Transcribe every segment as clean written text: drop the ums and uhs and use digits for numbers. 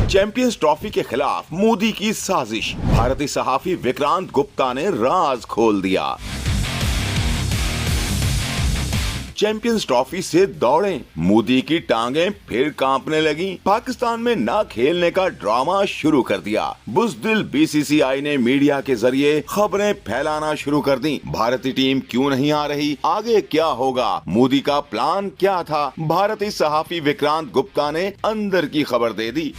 Champions trophy के खिलाफ मोदी की साजिश, भारतीय सहाफी विक्रांत गुप्ता ने राज खोल दिया। चैंपियंस ट्रॉफी से दौड़े, मोदी की टांगें फिर कांपने लगी। पाकिस्तान में ना खेलने का ड्रामा शुरू कर दिया। बुज़दिल बीसीसीआई ने मीडिया के जरिए खबरें फैलाना शुरू कर दी। भारतीय टीम क्यों नहीं आ रही, आगे क्या होगा, मोदी का प्लान क्या था। भारतीय सहाफी विक्रांत गुप्ता ने अंदर की खबर दे दी।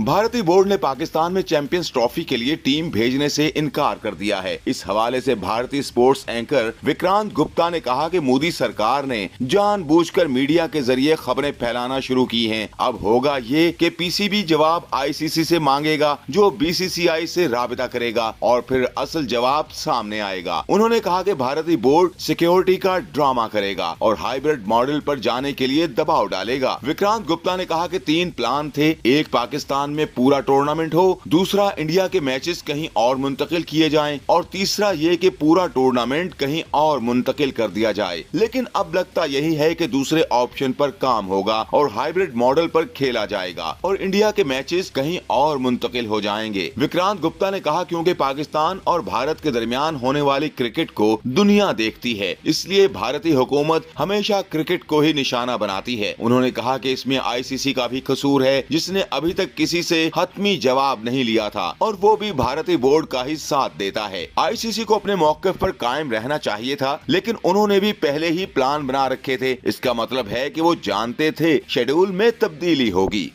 भारतीय बोर्ड ने पाकिस्तान में चैंपियंस ट्रॉफी के लिए टीम भेजने से इनकार कर दिया है। इस हवाले से भारतीय स्पोर्ट्स एंकर विक्रांत गुप्ता ने कहा कि मोदी सरकार ने जानबूझकर मीडिया के जरिए खबरें फैलाना शुरू की हैं। अब होगा ये कि पीसीबी जवाब आईसीसी से मांगेगा, जो बीसीसीआई से राबिता करेगा और फिर असल जवाब सामने आएगा। उन्होंने कहा कि भारतीय बोर्ड सिक्योरिटी का ड्रामा करेगा और हाइब्रिड मॉडल पर जाने के लिए दबाव डालेगा। विक्रांत गुप्ता ने कहा कि 3 प्लान थे। एक, पाकिस्तान में पूरा टूर्नामेंट हो, दूसरा इंडिया के मैचेस कहीं और मुंतकिल किए जाएं और तीसरा ये कि पूरा टूर्नामेंट कहीं और मुंतकिल कर दिया जाए। लेकिन अब लगता यही है कि दूसरे ऑप्शन पर काम होगा और हाइब्रिड मॉडल पर खेला जाएगा और इंडिया के मैचेस कहीं और मुंतकिल हो जाएंगे। विक्रांत गुप्ता ने कहा क्योंकि पाकिस्तान और भारत के दरमियान होने वाली क्रिकेट को दुनिया देखती है, इसलिए भारतीय हुकूमत हमेशा क्रिकेट को ही निशाना बनाती है। उन्होंने कहा कि इसमें आईसीसी का भी कसूर है, जिसने अभी तक किसी से हतमी जवाब नहीं लिया था और वो भी भारतीय बोर्ड का ही साथ देता है। आईसीसी को अपने मौके पर कायम रहना चाहिए था, लेकिन उन्होंने भी पहले ही प्लान बना रखे थे। इसका मतलब है कि वो जानते थे शेड्यूल में तब्दीली होगी।